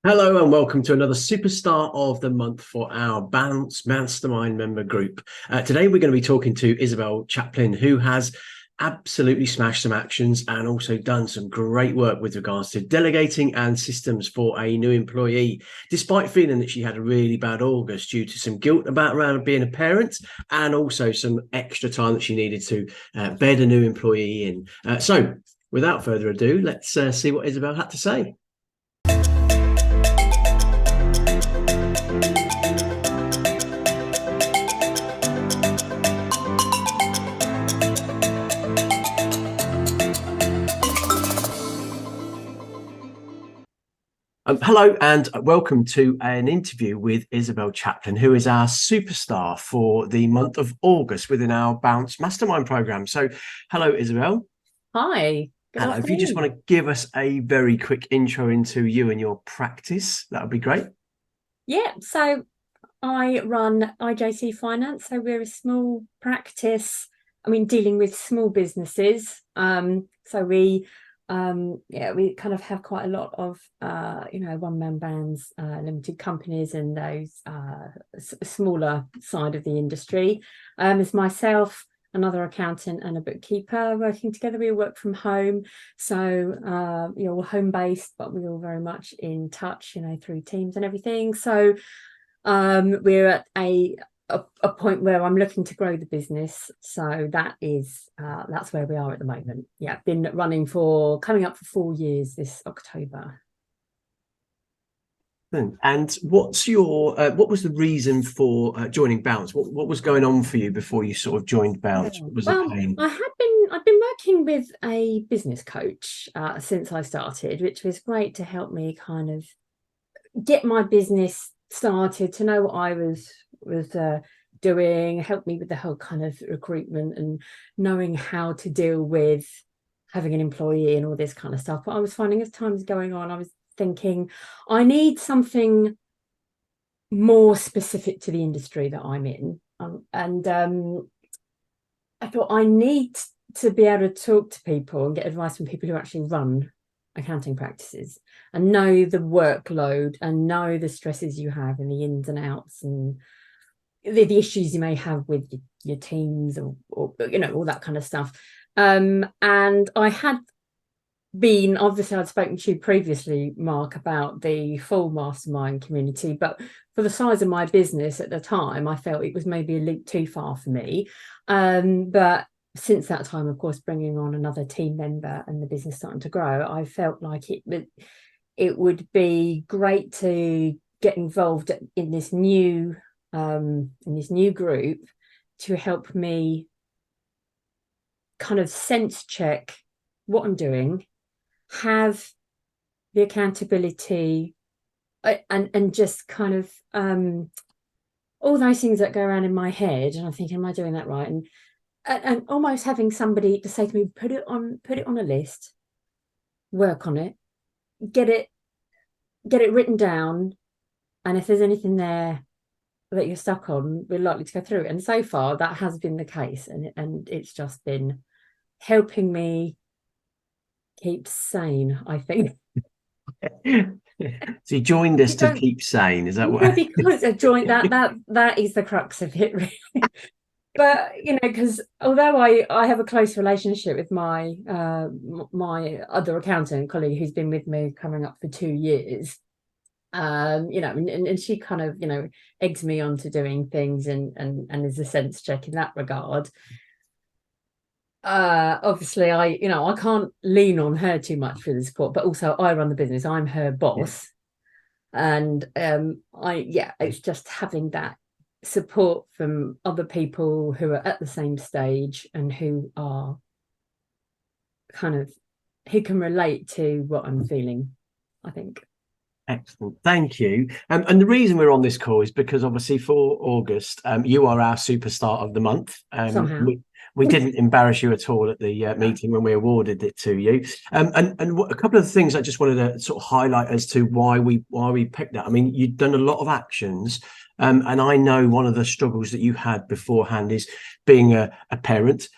Hello and welcome to another superstar of the month for our Bounce Mastermind member group. Today we're going to be talking to Isobel Chaplin, who has absolutely smashed some actions and also done some great work with regards to delegating and systems for a new employee, despite feeling that she had a really bad August due to some guilt around being a parent and also some extra time that she needed to bed a new employee in. So without further ado, let's see what Isobel had to say. Hello and welcome to an interview with Isobel Chaplin, who is our superstar for the month of August within our Bounce Mastermind program. So, hello, Isobel. Hi. Good Hello. If you just want to give us a very quick intro into you and your practice, that would be great. Yeah, so I run IJC Finance. So we're a small practice. Dealing with small businesses. So we kind of have quite a lot of one-man bands, limited companies, and those smaller side of the industry. As myself, another accountant, and a bookkeeper working together. We all work from home, so we're home-based, but we're all very much in touch, through Teams and everything. So we're at a point where I'm looking to grow the business. So that's where we are at the moment. Yeah, been running for coming up for 4 years this October. And what's your what was the reason for joining Bounce? What was going on for you before you sort of joined Bounce? What was the pain? I've been working with a business coach since I started, which was great to help me kind of get my business started, to know what I was doing, helped me with the whole kind of recruitment and knowing how to deal with having an employee and all this kind of stuff. But I was finding as time was going on, I was thinking I need something more specific to the industry that I'm in. I thought I need to be able to talk to people and get advice from people who actually run accounting practices and know the workload and know the stresses you have and the ins and outs and the issues you may have with your teams or all that kind of stuff. And I had been, obviously I'd spoken to you previously, Mark, about the full mastermind community, but for the size of my business at the time, I felt it was maybe a leap too far for me. But since that time, of course, bringing on another team member and the business starting to grow, I felt like it would be great to get involved in this new group to help me kind of sense check what I'm doing, have the accountability, and just kind of all those things that go around in my head, and I'm thinking, am I doing that right? And almost having somebody to say to me, put it on a list, work on it, get it written down, and if there's anything there that you're stuck on, we're likely to go through it. And so far that has been the case, and it's just been helping me keep sane, I think. So you joined us to keep sane, is that what? Because a joint that is the crux of it, really. But because although I have a close relationship with my my other accountant colleague who's been with me coming up for 2 years, and she kind of eggs me on to doing things and is a sense check in that regard. Obviously I can't lean on her too much for the support, but also I run the business, I'm her boss. Yeah. And it's just having that support from other people who are at the same stage and who are who can relate to what I'm feeling, I think. Excellent, thank you. And the reason we're on this call is because obviously for August, you are our superstar of the month. Somehow. We didn't embarrass you at all at the meeting when we awarded it to you. And a couple of things I just wanted to sort of highlight as to why we picked that. I mean, you've done a lot of actions, and I know one of the struggles that you had beforehand is being a parent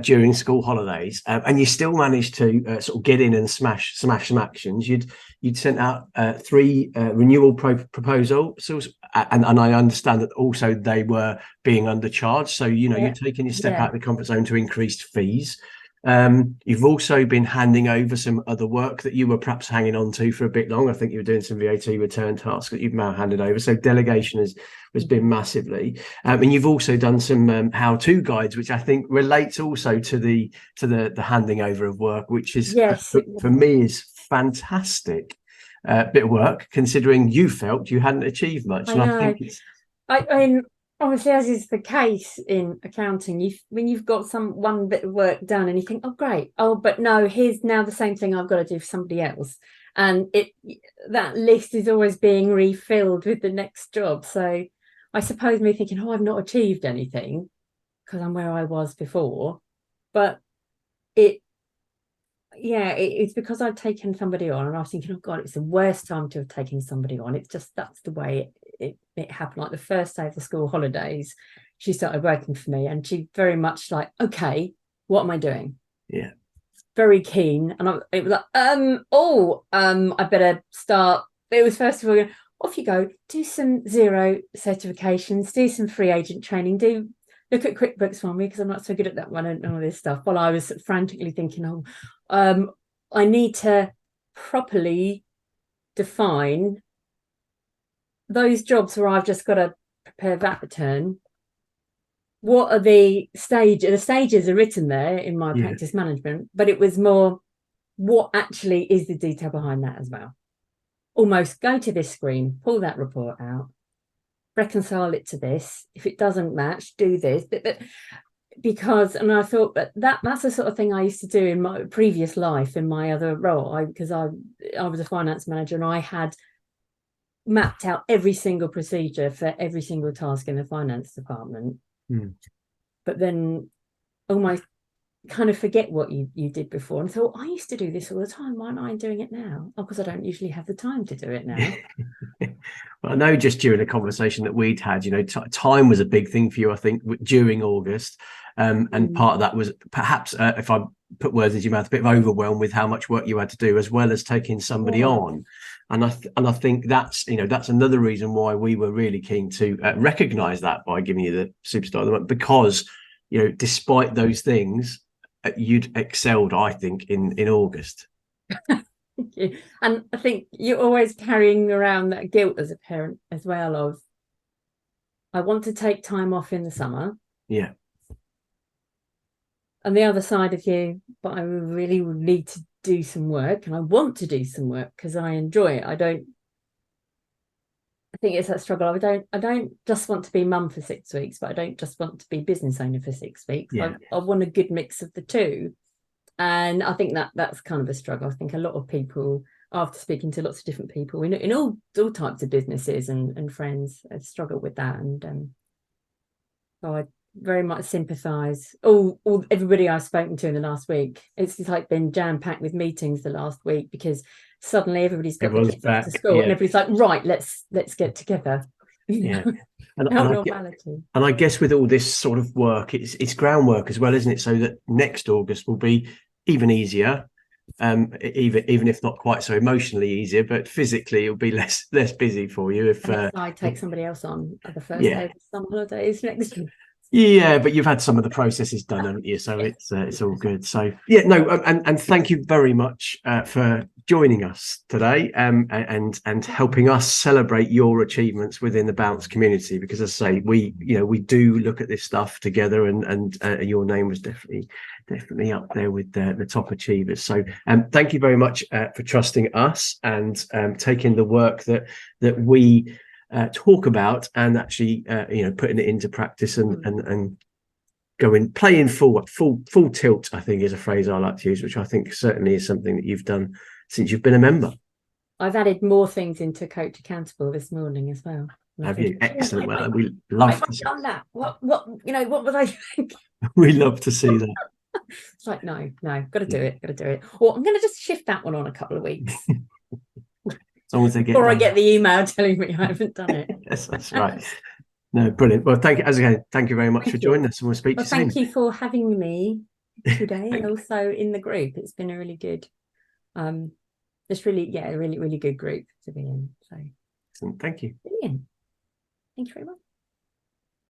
during school holidays, and you still managed to sort of get in and smash some actions. You'd sent out 3 renewal proposals, and I understand that also they were being undercharged. So you're taking your step out of the comfort zone to increased fees. You've also been handing over some other work that you were perhaps hanging on to for a bit long. I think you were doing some VAT return tasks that you've now handed over. So delegation has been massively. And you've also done some how-to guides, which I think relates also to the handing over of work, which is for me is fantastic bit of work, considering you felt you hadn't achieved much. I mean, obviously, as is the case in accounting, when you've got one bit of work done and you think, oh, great. Oh, but no, here's now the same thing I've got to do for somebody else. And that list is always being refilled with the next job. So I suppose me thinking, oh, I've not achieved anything because I'm where I was before. But it's because I'd taken somebody on and I was thinking, oh, God, it's the worst time to have taken somebody on. It's just, that's the way it happened. Like the first day of the school holidays, she started working for me and she very much like, okay, what am I doing? Yeah. Very keen. And it was like, I better start. It was first of all, off you go, do some Xero certifications, do some free agent training, look at QuickBooks for me because I'm not so good at that one and all this stuff. While I was frantically thinking, I need to properly define those jobs where I've just got to prepare VAT return. What are the stages? The stages are written there in my practice management, but it was more what actually is the detail behind that as well. Almost go to this screen, pull that report out, reconcile it to this. If it doesn't match, do this. But because, and I thought, but that's the sort of thing I used to do in my previous life, in my other role, because I was a finance manager and I had mapped out every single procedure for every single task in the finance department. But then almost kind of forget what you did before and thought, I used to do this all the time. Why aren't I doing it now? Oh, because I don't usually have the time to do it now. Well, I know just during the conversation that we'd had, time was a big thing for you, I think, during August. And part of that was perhaps, if I put words into your mouth, a bit of overwhelm with how much work you had to do, as well as taking somebody on. And I think that's another reason why we were really keen to recognise that by giving you the Superstar of the Month, because despite those things, you'd excelled, I think, in August. Thank you. And I think you're always carrying around that guilt as a parent as well of, I want to take time off in the summer. Yeah. And the other side of you, but I really would need to do some work, and I want to do some work because I enjoy it. I think it's that struggle. I don't just want to be mum for 6 weeks, but I don't just want to be business owner for 6 weeks. I want a good mix of the two. And I think that's kind of a struggle. I think a lot of people, after speaking to lots of different people in all types of businesses and friends, have struggled with that. And so I very much sympathise. Everybody I've spoken to in the last week, it's like been jam-packed with meetings the last week because suddenly everybody's got the kids back to school and everybody's like, right, let's get together. And normality. And I guess with all this sort of work, it's groundwork as well, isn't it? So that next August will be even easier, even if not quite so emotionally easier, but physically it'll be less busy for you if I take somebody else on at the first day of the summer holidays next week. Yeah, but you've had some of the processes done, haven't you? So it's all good. So and thank you very much for joining us today and helping us celebrate your achievements within the Bounce community. Because as I say, we do look at this stuff together, and your name was definitely up there with the top achievers. So thank you very much for trusting us and taking the work that we talk about and actually putting it into practice and playing full tilt, I think is a phrase I like to use, which I think certainly is something that you've done since you've been a member. I've added more things into Coach Accountable this morning as well. Have you? Excellent. Well, we love to see that. What was I thinking? We love to see that. It's like, no, got to do it. Or I'm going to just shift that one on a couple of weeks. As long as they get I get the email telling me I haven't done it. Yes, that's right. No, brilliant. Well, thank you very much Thank for you. joining us, and we'll speak to Well, you soon. thank you for having me today, and Thank also in the group. It's been a really good, just really, yeah, a really, really good group to be in. So you. Thank you. brilliant. Thank you very much.